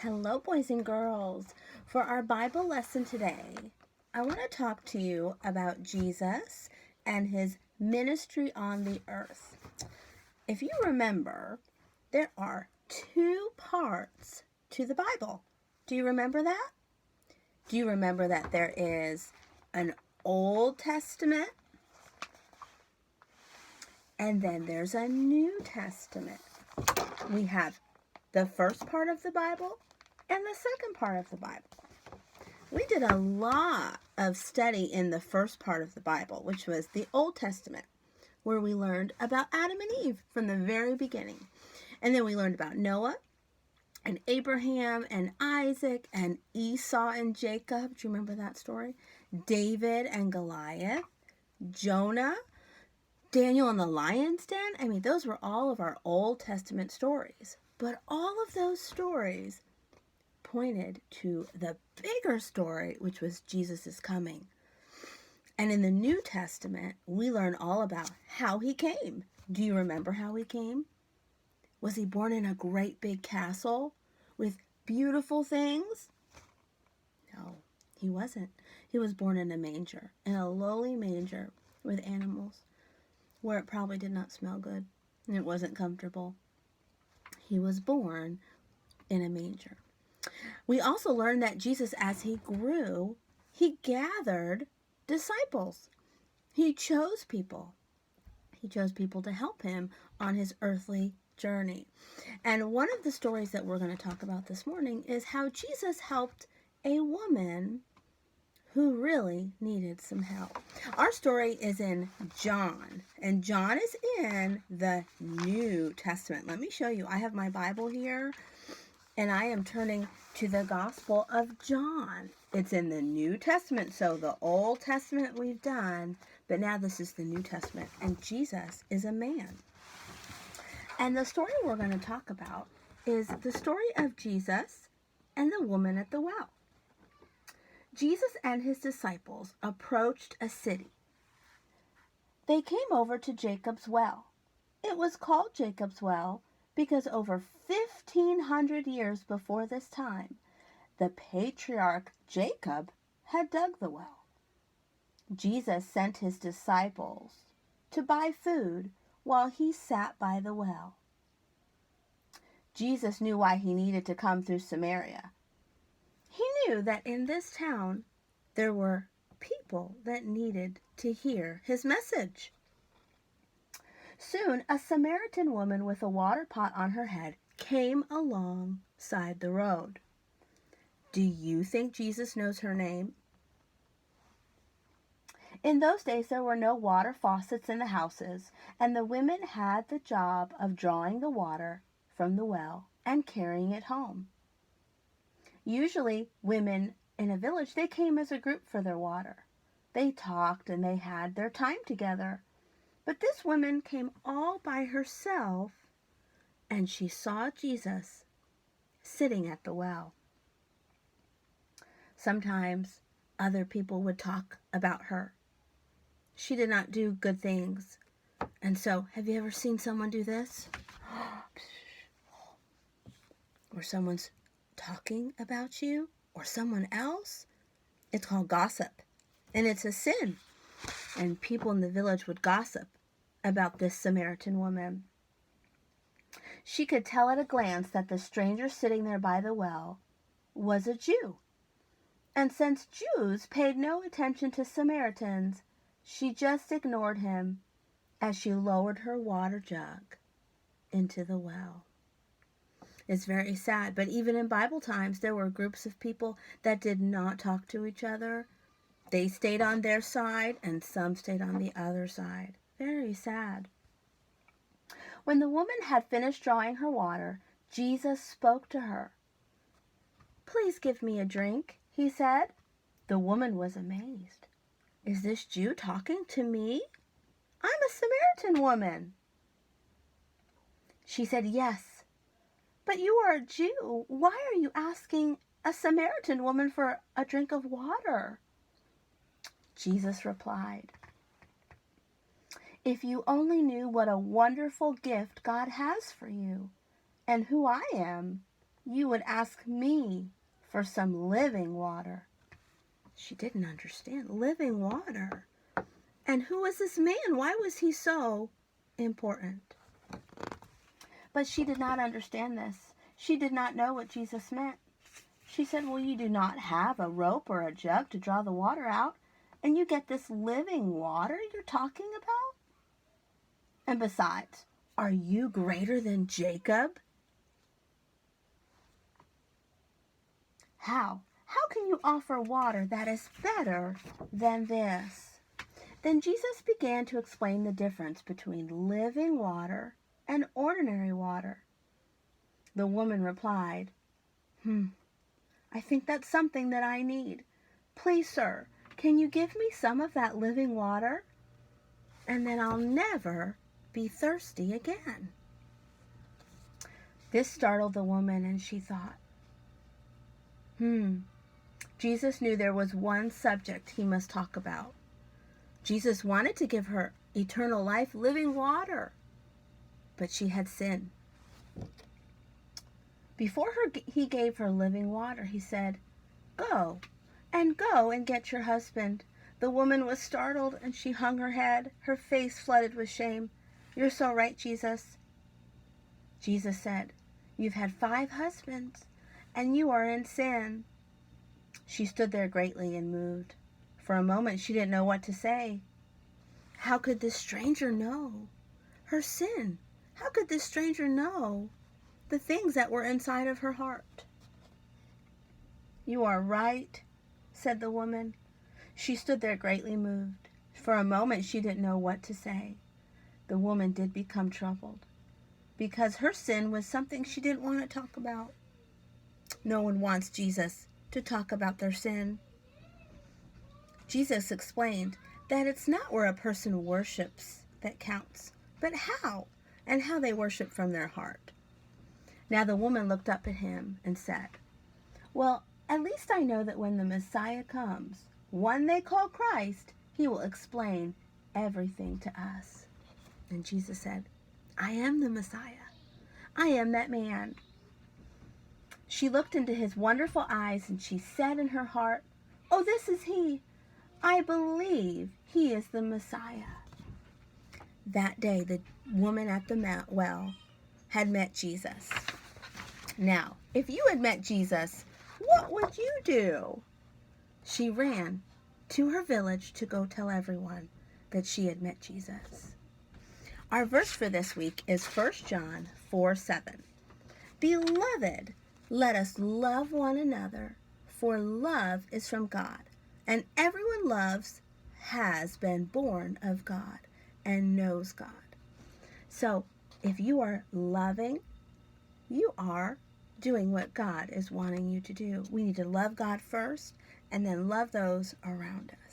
Hello, boys and girls. For our Bible lesson today, I want to talk to you about Jesus and his ministry on the earth. If you remember, there are two parts to the Bible. Do you remember that? Do you remember that there is an Old Testament and then there's a New Testament? We have the first part of the Bible and the second part of the Bible. We did a lot of study in the first part of the Bible, which was the Old Testament, where we learned about Adam and Eve from the very beginning. And then we learned about Noah and Abraham and Isaac and Esau and Jacob. Do you remember that story? David and Goliath, Jonah, Daniel in the lion's den. I mean, those were all of our Old Testament stories. But all of those stories pointed to the bigger story, which was Jesus' coming. And in the New Testament, we learn all about how he came. Do you remember how he came? Was he born in a great big castle with beautiful things? No, he wasn't. He was born in a manger, in a lowly manger with animals, where it probably did not smell good and it wasn't comfortable. He was born in a manger. We also learned that Jesus, as he grew, he gathered disciples. He chose people. He chose people to help him on his earthly journey. And one of the stories that we're going to talk about this morning is how Jesus helped a woman who really needed some help. Our story is in John, and John is in the New Testament. Let me show you. I have my Bible here, and I am turning to the Gospel of John. It's in the New Testament, so the Old Testament we've done, but now this is the New Testament, and Jesus is a man. And the story we're going to talk about is the story of Jesus and the woman at the well. Jesus and his disciples approached a city. They came over to Jacob's well. It was called Jacob's well because over 1,500 years before this time, the patriarch Jacob had dug the well. Jesus sent his disciples to buy food while he sat by the well. Jesus knew why he needed to come through Samaria. He knew that in this town there were people that needed to hear his message. Soon, a Samaritan woman with a water pot on her head came alongside the road. Do you think Jesus knows her name? In those days, there were no water faucets in the houses, and the women had the job of drawing the water from the well and carrying it home. Usually, women in a village, they came as a group for their water. They talked and they had their time together. But this woman came all by herself, and she saw Jesus sitting at the well. Sometimes other people would talk about her. She did not do good things. And so, have you ever seen someone do this? Or someone's talking about you or someone else? It's called gossip, and it's a sin. And people in the village would gossip about this Samaritan woman. She could tell at a glance that the stranger sitting there by the well was a Jew. And since Jews paid no attention to Samaritans, she just ignored him as she lowered her water jug into the well. It's very sad, but even in Bible times, there were groups of people that did not talk to each other. They stayed on their side, and some stayed on the other side. Very sad. When the woman had finished drawing her water, Jesus spoke to her. "Please give me a drink," he said. The woman was amazed. "Is this Jew talking to me? I'm a Samaritan woman." She said, "Yes, but you are a Jew. Why are you asking a Samaritan woman for a drink of water?" Jesus replied, "If you only knew what a wonderful gift God has for you and who I am, you would ask me for some living water. She didn't understand. Living water. And who was this man? Why was he so important? But she did not understand this. She did not know what Jesus meant. She said, well, you do not have a rope or a jug to draw the water out, and you get this living water you're talking about? And besides, are you greater than Jacob? How? How can you offer water that is better than this? Then Jesus began to explain the difference between living water and ordinary water. The woman replied, I think that's something that I need. Please, sir, can you give me some of that living water? And then I'll never be thirsty again. This startled the woman, and she thought, Jesus knew there was one subject he must talk about. Jesus wanted to give her eternal life, living water, but she had sinned. Before he gave her living water, he said, go and get your husband. The woman was startled, and she hung her head, her face flooded with shame. You're so right, Jesus. Jesus said, you've had 5 husbands, and you are in sin. She stood there greatly and moved. For a moment, she didn't know what to say. How could this stranger know her sin? How could this stranger know the things that were inside of her heart? You are right, said the woman. She stood there greatly moved. For a moment, she didn't know what to say. The woman did become troubled because her sin was something she didn't want to talk about. No one wants Jesus to talk about their sin. Jesus explained that it's not where a person worships that counts, but how, and how they worship from their heart. Now the woman looked up at him and said, well, at least I know that when the Messiah comes, one they call Christ, he will explain everything to us. And Jesus said, I am the Messiah. I am that man. She looked into his wonderful eyes, and she said in her heart, oh, this is he. I believe he is the Messiah. That day, the woman at the well had met Jesus. Now, if you had met Jesus, what would you do? She ran to her village to go tell everyone that she had met Jesus. Our verse for this week is 1 John 4:7. Beloved, let us love one another, for love is from God, and everyone loves has been born of God and knows God. So if you are loving, you are doing what God is wanting you to do. We need to love God first and then love those around us.